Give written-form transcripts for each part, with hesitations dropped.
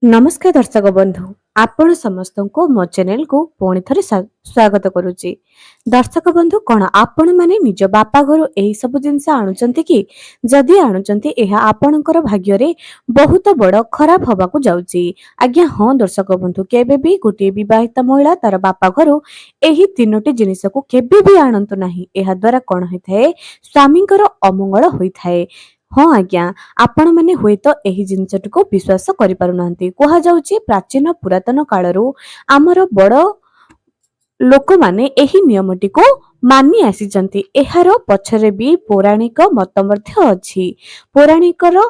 नमस्कार दर्शक बंधु आपण समस्त को मो चैनल को पुणी थे स्वागत करुच्ची। दर्शक बंधु कौन आपण मैंने निज बापा घर यही सब जिनस आणुचंती कि जदि आणुचंती यह आपणकर भाग्य रे बहुत बड़ खराब हवा को जाउची। आज्ञा हाँ दर्शक बंधु केबे भी गोटे विवाहिता महिला तार बापा घर यही तीनोटी जिनिस को केबे भी आणंतु नाही। एहा द्वारा कौन होइथाए स्वामींकर अमंगल होइथाए। हाँ आज्ञा आपण मैंने हुए तो यही जिनसटी को विश्वास करि पारु नाहंती। कहा जाउची प्राचीन पुरातन कालरू आमर बड़ लोक माने एही नियमटी को मानि आसीचंती। एहार पछरे भी पौराणिक मत मध्य अछि। पौराणिकर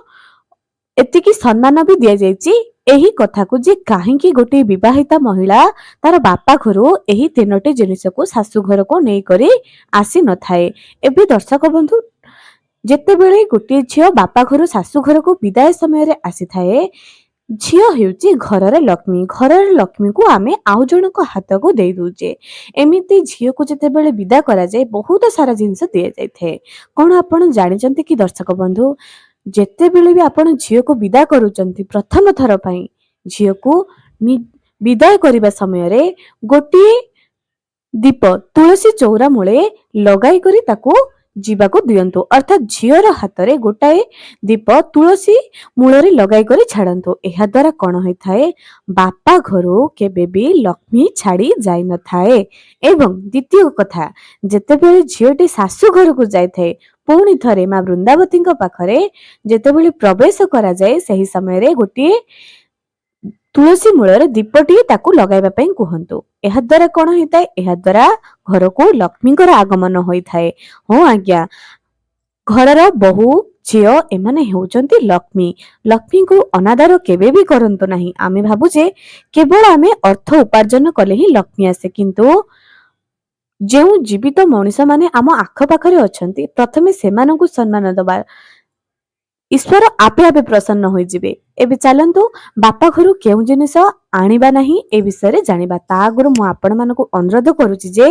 एतिकी सम्मान भी दिया जायछि एही कथा को जे काहेकि गोटे विवाहिता महिला तार बापा घरो एही तीनोटी जिनिस को सासू घर को नै करी आसी न थाए। एबे दर्शक बंधु जेतेबेले गोटे झियो बापा घर सासू घर को विदाय समय रे आसी थाए, झियो हेउची घरर लक्ष्मी। घरर लक्ष्मी को आमे आउ जनक हाथ को दे दूचे। एमिति झियो को जेतेबेले विदा करा जाए बहुत सारा जिनिस दिया जाइथे। कोन आपण जानिचंती कि दर्शक बंधु जेतेबेले भी आपण झियो को विदा करूचंती प्रथम थर पई झियो को विदाय करिबा समय रे गोटे दीप तुलसी चौरा मूले लगाई करी ताकू जीवाको दियंतु। अर्थात झियर हाथ रे गोटाए दीप तुलसी मूलरे लगाई करी छाड़ंतु। एहा द्वारा कौन होइथाए बापा घरो केबे भी लक्ष्मी छाड़ी जाई न थाए। एवं द्वितीय कथा जेतेबेले झियोटी सासू घर को जाइथाए पुणी थरे मां वृंदावती पाखरे जेतेबेले प्रवेश करा जाए सही समय रे गोटे तुलसी मूलरे दीपटी ताकू लगाइबा पई कहंतु। एहा द्वारा कौन होइथाए एहा द्वारा घर को लक्ष्मीकर आगमन होइथाए। हो आज्ञा घरर बहु झियो एमाने हेउचंती लक्ष्मी। लक्ष्मी को अनादर केबे भी करंतु नाही। आमे भाबुजे केवल आमे अर्थ उपार्जन कले ही लक्ष्मी आसे, किंतु जेउ जीवित मनुष्य माने आम आख पाखरे अछंती प्रथमे सेमानकु सम्मान दबा ईश्वर आपे आपे प्रसन्न होई जिवे। एबे चलंतु बापा घरु केउ जिनिस आनिबा नाही ए विषय जानिबा। ता आगुरु मु आपण मानकु अनुरोध करूची जे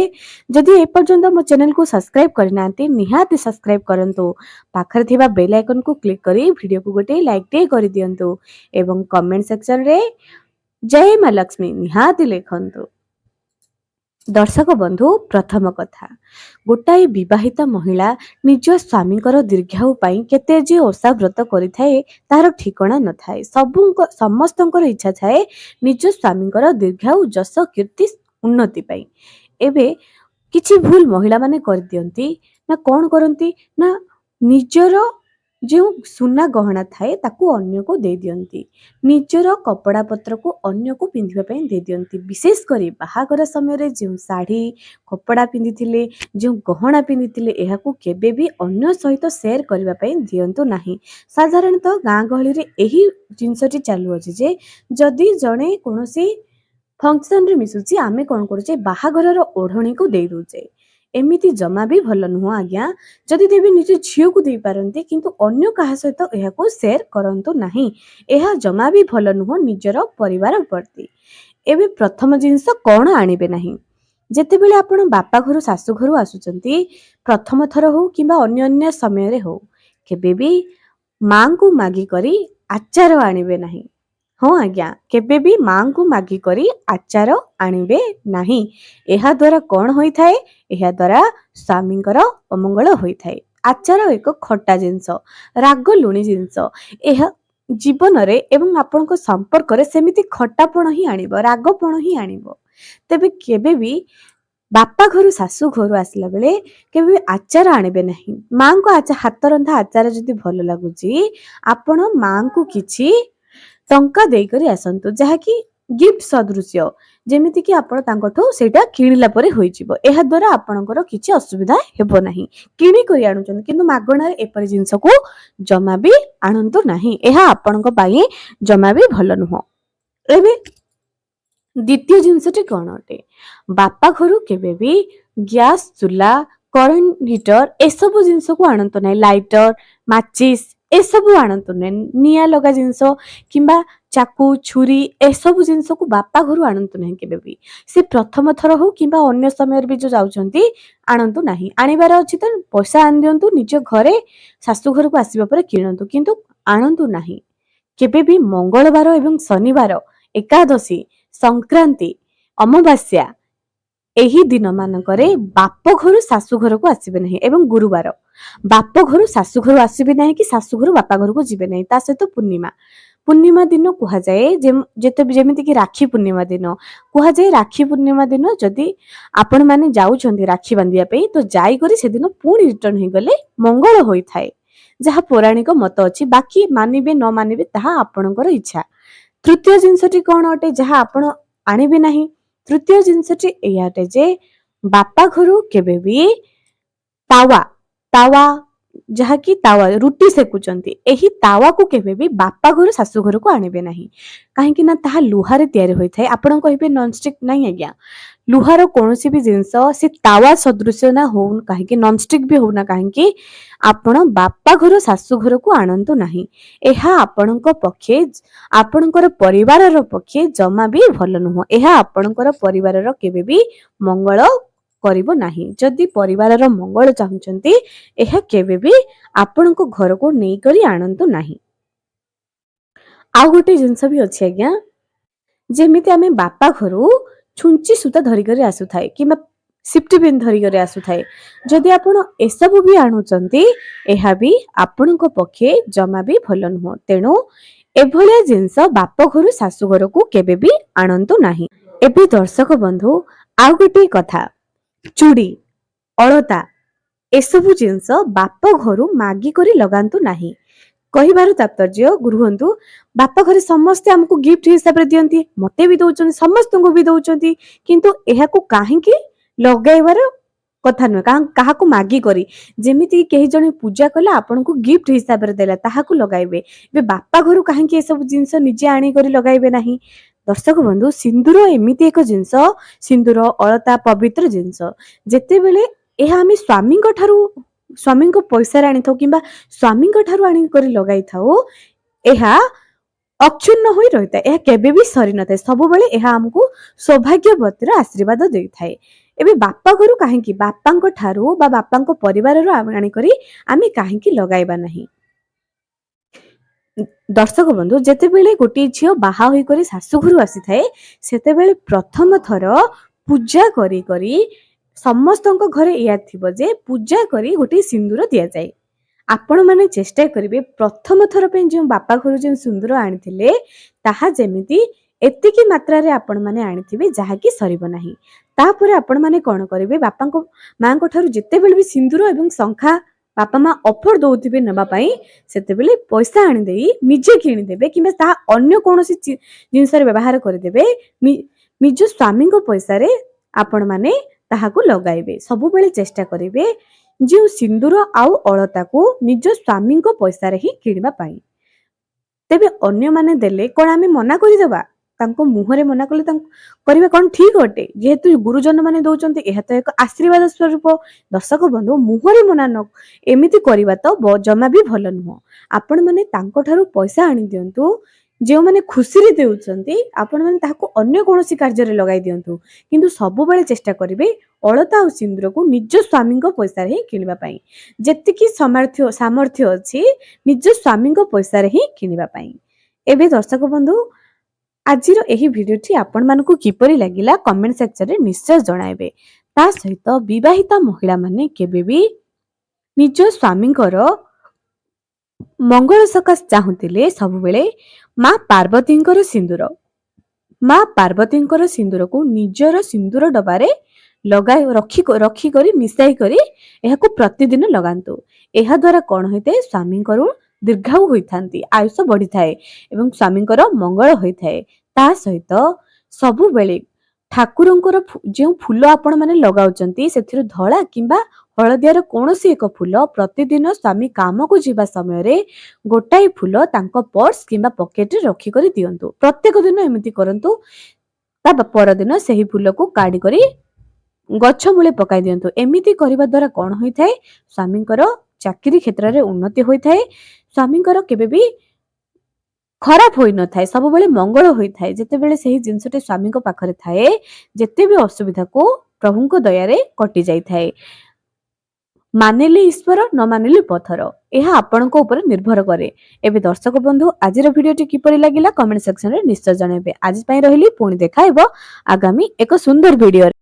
जदि ए पर्यंत मो चैनल को सब्सक्राइब करनांती निहाती सब्सक्राइब करंतु। पाखरे थिबा बेल आइकन को क्लिक करी वीडियो को गोटे लाइक टे करि दियंतु एवं कमेंट सेक्शन रे जय मां लक्ष्मी निहाती लिखंतु। दर्शक बंधु प्रथम कथा गोटाए विवाहिता महिला निज स्वामींकर दीर्घायु पाई केते जे ओषा व्रत करिथाए तार ठिकणा न थाए। समस्तंकर इच्छा थाए निज स्वामींकर दीर्घायु जस कीर्ति उन्नति पाई। एबे किछि भूल महिला माने कर दियंती ना कोन करंती ना निजर जो सुना गहना थाए ताकू अन्य को दे दियंती। निजर कपड़ा पत्र को अन्य को पिंधिबा पई दे दियंती। विशेष करी बाहागर समय रे जो साड़ी कपड़ा पिंधिथिले जो गहना पिंधिथिले एहाकू केबे भी अन्य सहित शेयर करबा पई दियंतु नाही। साधारणतः गां गहली रे एही जिंसटी चालू अछि जे जदि जणे कोनोसी फंक्शन रे मिसुची आमे कोन करूचे बाहागरर ओढणी को दे दूचे। एमिति जमा भी भल नुह आज्ञा। जदि देवी निजे झियो को दे पारंती किंतु अन्य काहा सहित एहाको शेयर करंतु नाही। एहा जमा भी भल नुह निजर परिवार प्रति। एबे प्रथम जिंस कोन आनिबे नाही। जेतेबेले आपण बापा घर सासू घर आसुचंती प्रथम थर हो किंबा अन्य अन्य समय रे हो केबे भी मां को मागी करी आचार आनिबे नाही। हाँ आज्ञा केबे भी मां को मागी करी आचार आनिबे नाही। एहा द्वारा कौन होइथाए एहा द्वारा स्वामींकर अमंगल होइथाए। आचार एक खट्टा जिंस राग लुणी जिंस एहा जीवन रे एवं आपनक संपर्क रे सेमिति खट्टापण ही आनिबो रागपण ही आनिबो। तेबे केबे भी बापा घर सासू घर आसला बेले केबे भी आचार आनिबे नाही। मां को हाथ रंधा आचार जदि भल लागुची आपण मां को किछि टंका देई करी आसंतु जहाँकि गिफ्ट सदृश्य जेमिति कि आपण तांकठो सेटा किनिला परे होई जिवो। एहा द्वारा आपणकर किछि असुविधा हेबो नाही। किनि करी आनुचन किंतु मागणा रे एपरि जिंस को जमा भी आनंतु नाही। एहा आपणक पाई जमा भी भल नुह। एबे द्वितीय जिंसटी कोन अटे बापा घरु केबे भी गैस चूल्हा करेंट हीटर ए सब जिंस को आनंतु नाही। लाइटर माचिस ए सब आनंतु नाही। निया लगा जिंस किंबा चाकू छुरी ए सब जिंस को बापा घरु आनंतु नाही। केबे भी से प्रथम थर हो किंबा अन्य समय भी जो जाउचंती आनंतु नाही। आनिबार अछि त पैसा आन दियंतु निज घरे सासू घर को आसीबा परे किनंतु किंतु आनंतु नाही। କେବେ ବି ମଙ୍ଗଳବାର ଏବଂ ଶନିବାର, ଏକାଦଶୀ, ସଂକ୍ରାନ୍ତି, ଅମାବାସ୍ୟା ଏହି ଦିନ ମାନଙ୍କରେ ବାପ ଘରୁ ଶାଶୁ ଘରକୁ ଆସିବେ ନାହିଁ ଏବଂ ଗୁରୁବାର ବାପ ଘରୁ ଶାଶୁ ଘରୁ ଆସିବେ ନାହିଁ କି ଶାଶୁ ଘରୁ ବାପା ଘରକୁ ଯିବେ ନାହିଁ। ତା ସହିତ ପୂର୍ଣ୍ଣିମା ଦିନ କୁହାଯାଏ ଯେମିତିକି ରାକ୍ଷୀ ପୂର୍ଣ୍ଣିମା ଦିନ କୁହାଯାଏ, ରାକ୍ଷୀ ପୂର୍ଣ୍ଣିମା ଦିନ ଯଦି ଆପଣ ମାନେ ଯାଉଛନ୍ତି ରାକ୍ଷୀ ବାନ୍ଧିବା ପାଇଁ ତ ଯାଇକରି ସେଦିନ ପୁଣି ରିଟର୍ଣ ହେଇଗଲେ ମଙ୍ଗଳ ହୋଇଥାଏ, ଯାହା ପୌରାଣିକ ମତ ଅଛି। ବାକି ମାନିବେ ନ ମାନିବେ ତାହା ଆପଣଙ୍କର ଇଚ୍ଛା। ତୃତୀୟ ଜିନିଷଟି କଣ ଅଟେ ଯାହା ଆପଣ ଆଣିବେ ନାହିଁ? ତୃତୀୟ ଜିନିଷଟି ଏଇଆ ଅଟେ ଯେ ବାପା ଘରୁ କେବେ ବି ତାୱା ଯାହାକି ରୁଟି ସେକୁଛନ୍ତି, ଏହି ତାୱାକୁ କେବେ ବି ବାପା ଘରୁ ଶାଶୁ ଘରକୁ ଆଣିବେ ନାହିଁ। କାହିଁକି ନା ତାହା ଲୁହାରେ ତିଆରି ହୋଇଥାଏ। ଆପଣ କହିବେ ନନଷ୍ଟିକ, ନାଇଁ ଆଜ୍ଞା, ଲୁହାର କୌଣସି ବି ଜିନିଷ ସେ ତାୱା ସଦୃଶ୍ୟ ନା ହଉ କାହିଁକି, ନନଷ୍ଟିକ ବି ହଉନା କାହିଁକି, ଆପଣ ବାପା ଘରୁ ଶାଶୁ ଘରକୁ ଆଣନ୍ତୁ ନାହିଁ। ଏହା ଆପଣଙ୍କ ପକ୍ଷେ, ଆପଣଙ୍କର ପରିବାରର ପକ୍ଷେ ଜମା ବି ଭଲ ନୁହଁ। ଏହା ଆପଣଙ୍କର ପରିବାରର କେବେ ବି ମଙ୍ଗଳ କରିବ ନାହିଁ। ଯଦି ପରିବାରର ମଙ୍ଗଳ ଚାହୁଁଛନ୍ତି, ଏହା କେବେ ବି ଆପଣଙ୍କ ଘରକୁ ନେଇକରି ଆଣନ୍ତୁ ନାହିଁ। ଆଉ ଗୋଟେ ଜିନିଷ ବି ଅଛି ଆଜ୍ଞା, ଯେମିତି ଆମେ ବାପା ଘରୁ ଛୁଞ୍ଚି ସୂତା ଧରିକରି ଆସୁଥାଏ କିମ୍ବା ସିଫ୍ଟି ପିନ୍ ଧରିକରି ଆସୁଥାଏ, ଯଦି ଆପଣ ଏସବୁ ବି ଆଣୁଛନ୍ତି, ଏହା ବି ଆପଣଙ୍କ ପକ୍ଷେ ଜମା ବି ଭଲ ନୁହଁ। ତେଣୁ ଏଭଳିଆ ଜିନିଷ ବାପ ଘରୁ ଶାଶୁ ଘରକୁ କେବେ ବି ଆଣନ୍ତୁ ନାହିଁ। ଏବେ ଦର୍ଶକ ବନ୍ଧୁ ଆଉ ଗୋଟେ କଥା, ଚୁଡ଼ି, ଅଳତା ଏସବୁ ଜିନିଷ ବାପ ଘରୁ ମାଗି କରି ଲଗାନ୍ତୁ ନାହିଁ। କହିବାର ତାତ୍ପର୍ଯ୍ୟ, ରୁହନ୍ତୁ, ବାପା ଘରେ ସମସ୍ତେ ଆମକୁ ଗିଫ୍ଟ ହିସାବରେ ଦିଅନ୍ତି, ମତେ ବି ଦଉଛନ୍ତି, ସମସ୍ତଙ୍କୁ ବି ଦଉଛନ୍ତି, କିନ୍ତୁ ଏହାକୁ କାହିଁକି ଲଗାଇବାର କଥା ନୁହେଁ। କାହାକୁ ମାଗି କରି, ଯେମିତି କେହି ଜଣେ ପୂଜା କଲା ଆପଣଙ୍କୁ ଗିଫ୍ଟ ହିସାବରେ ଦେଲା, ତାହାକୁ ଲଗାଇବେ। ଏବେ ବାପା ଘରୁ କାହିଁକି ଏସବୁ ଜିନିଷ ନିଜେ ଆଣିକରି ଲଗାଇବେ ନାହିଁ? ଦର୍ଶକ ବନ୍ଧୁ, ସିନ୍ଦୁର ଏମିତି ଏକ ଜିନିଷ, ସିନ୍ଦୁର ଅଳତା ପବିତ୍ର ଜିନିଷ, ଯେତେବେଳେ ଏହା ଆମେ ସ୍ୱାମୀଙ୍କ ପଇସାରେ ଆଣିଥାଉ କିମ୍ବା ସ୍ୱାମୀଙ୍କ ଠାରୁ ଆଣିକରି ଲଗାଇଥାଉ, ଏହା ଅକ୍ଷୁଣ୍ଣ ହୋଇ ରହିଥାଏ, ଏହା କେବେ ବି ସରିନଥାଏ। ସବୁବେଳେ ଏହା ଆମକୁ ସୌଭାଗ୍ୟବତୀର ଆଶୀର୍ବାଦ ଦେଇଥାଏ। ଏବେ ବାପା ଘରୁ କାହିଁକି, ବାପାଙ୍କ ଠାରୁ ବା ବାପାଙ୍କ ପରିବାରରୁ ଆଣିକରି ଆମେ କାହିଁକି ଲଗାଇବା ନାହିଁ? ଦର୍ଶକ ବନ୍ଧୁ, ଯେତେବେଳେ ଗୋଟିଏ ଝିଅ ବାହା ହୋଇକରି ଶାଶୁଘରୁ ଆସିଥାଏ, ସେତେବେଳେ ପ୍ରଥମ ଥର ପୂଜା କରି କରି ସମସ୍ତଙ୍କ ଘରେ ଏଇଆ ଥିବ ଯେ ପୂଜା କରି ଗୋଟିଏ ସିନ୍ଦୁର ଦିଆଯାଏ। ଆପଣ ମାନେ ଚେଷ୍ଟା କରିବେ ପ୍ରଥମ ଥର ପାଇଁ ଯେଉଁ ବାପା ଘରୁ ଯେଉଁ ସିନ୍ଦୁର ଆଣିଥିଲେ, ତାହା ଯେମିତି ଏତିକି ମାତ୍ରାରେ ଆପଣ ମାନେ ଆଣିଥିବେ ଯାହାକି ସରିବ ନାହିଁ। ତାପରେ ଆପଣ ମାନେ କଣ କରିବେ, ମାଙ୍କ ଠାରୁ ଯେତେବେଳେ ବି ସିନ୍ଦୁର ଏବଂ ଶଙ୍ଖା ବାପା ମା ଅଫର ଦଉଥିବେ ନେବା ପାଇଁ, ସେତେବେଳେ ପଇସା ଆଣିଦେଇ ନିଜେ କିଣିଦେବେ କିମ୍ବା ତାହା ଅନ୍ୟ କୌଣସି ଜିନିଷରେ ବ୍ୟବହାର କରିଦେବେ। ନିଜ ସ୍ୱାମୀଙ୍କ ପଇସାରେ ଆପଣ ମାନେ ତାହାକୁ ଲଗାଇବେ। ସବୁବେଳେ ଚେଷ୍ଟା କରିବେ ଯେଉଁ ସିନ୍ଦୁର ଆଉ ଅଳତାକୁ ନିଜ ସ୍ୱାମୀଙ୍କ ପଇସାରେ ହିଁ କିଣିବା ପାଇଁ। ତେବେ ଅନ୍ୟମାନେ ଦେଲେ କଣ ଆମେ ମନା କରିଦେବା? ତାଙ୍କ ମୁହଁରେ ମନା କଲେ କରିବା କଣ ଠିକ ଅଟେ? ଯେହେତୁ ଗୁରୁଜନ ମାନେ ଦଉଛନ୍ତି, ଏହା ତ ଏକ ଆଶୀର୍ବାଦ ସ୍ୱରୂପ। ଦର୍ଶକ ବନ୍ଧୁ, ମୁହଁରେ ମନା ଏମିତି କରିବା ତ ଜମା ବି ଭଲ ନୁହଁ। ଆପଣ ମାନେ ତାଙ୍କ ଠାରୁ ପଇସା ଆଣି ଦିଅନ୍ତୁ, ଯେଉଁମାନେ ଖୁସିରେ ଦେଉଛନ୍ତି ଆପଣ ମାନେ ତାହାକୁ ଅନ୍ୟ କୌଣସି କାର୍ଯ୍ୟରେ ଲଗାଇ ଦିଅନ୍ତୁ, କିନ୍ତୁ ସବୁବେଳେ ଚେଷ୍ଟା କରିବେ ଅଳତା ଆଉ ସିନ୍ଦୁରକୁ ନିଜ ସ୍ୱାମୀଙ୍କ ପଇସାରେ ହିଁ କିଣିବା ପାଇଁ। ଯେତିକି ସାମର୍ଥ୍ୟ ଅଛି ନିଜ ସ୍ୱାମୀଙ୍କ ପଇସାରେ ହିଁ କିଣିବା ପାଇଁ। ଏବେ ଦର୍ଶକ ବନ୍ଧୁ, ଆଜିର ଏହି ଭିଡିଓଟି ଆପଣମାନଙ୍କୁ କିପରି ଲାଗିଲା କମେଣ୍ଟ ସେକ୍ସନରେ ନିଶ୍ଚୟ ଜଣାଇବେ। ତା ସହିତ ବିବାହିତା ମହିଳା ମାନେ କେବେ ବି ନିଜ ସ୍ୱାମୀଙ୍କର ମଙ୍ଗଳ ସକାଶ ଚାହୁଁଥିଲେ ସବୁବେଳେ ମା ପାର୍ବତୀଙ୍କର ସିନ୍ଦୁରକୁ ନିଜର ସିନ୍ଦୁର ଡବାରେ ରଖିକରି ମିଶାଇ କରି ଏହାକୁ ପ୍ରତିଦିନ ଲଗାନ୍ତୁ। ଏହା ଦ୍ୱାରା କଣ ହୋଇଥାଏ, ସ୍ୱାମୀଙ୍କର ଦୀର୍ଘାୟୁ ହୋଇଥାନ୍ତି, ଆୟୁଷ ବଢିଥାଏ ଏବଂ ସ୍ୱାମୀଙ୍କର ମଙ୍ଗଳ ହୋଇଥାଏ। ତା ସହିତ ସବୁବେଳେ ଠାକୁରଙ୍କର ଯେଉଁ ଫୁଲ ଆପଣ ମାନେ ଲଗାଉଛନ୍ତି, ସେଥିରୁ ଧଳା କିମ୍ବା ହଳଦିଆର କୌଣସି ଏକ ଫୁଲ ପ୍ରତିଦିନ ସ୍ୱାମୀ କାମକୁ ଯିବା ସମୟରେ ଗୋଟାଏ ଫୁଲ ତାଙ୍କ ପର୍ସ କିମ୍ବା ପକେଟରେ ରଖିକରି ଦିଅନ୍ତୁ। ପ୍ରତ୍ୟେକ ଦିନ ଏମିତି କରନ୍ତୁ। ତା ପରଦିନ ସେହି ଫୁଲକୁ କାଢି କରି ଗଛ ମୂଳେ ପକାଇ ଦିଅନ୍ତୁ। ଏମିତି କରିବା ଦ୍ୱାରା କଣ ହୋଇଥାଏ, ସ୍ୱାମୀଙ୍କର ଚାକିରି କ୍ଷେତ୍ରରେ ଉନ୍ନତି ହୋଇଥାଏ, ସ୍ୱାମୀଙ୍କର କେବେ ବି ଖରାପ ହୋଇନଥାଏ, ସବୁବେଳେ ମଙ୍ଗଳ ହୋଇଥାଏ। ଯେତେବେଳେ ସେହି ଜିନିଷଟି ସ୍ୱାମୀଙ୍କ ପାଖରେ ଥାଏ, ଯେତେ ବି ଅସୁବିଧାକୁ ପ୍ରଭୁଙ୍କ ଦୟାରେ କଟି ଯାଇଥାଏ। ମାନିଲେ ଈଶ୍ୱର, ନ ମାନିଲେ ପଥର। ଏହା ଆପଣଙ୍କ ଉପରେ ନିର୍ଭର କରେ। ଏବେ ଦର୍ଶକ ବନ୍ଧୁ ଆଜିର ଭିଡିଓଟି କିପରି ଲାଗିଲା କମେଣ୍ଟ ସେକ୍ସନରେ ନିଶ୍ଚୟ ଜଣାଇବେ। ଆଜି ପାଇଁ ରହିଲି, ପୁଣି ଦେଖା ହେବ ଆଗାମୀ ଏକ ସୁନ୍ଦର ଭିଡିଓରେ।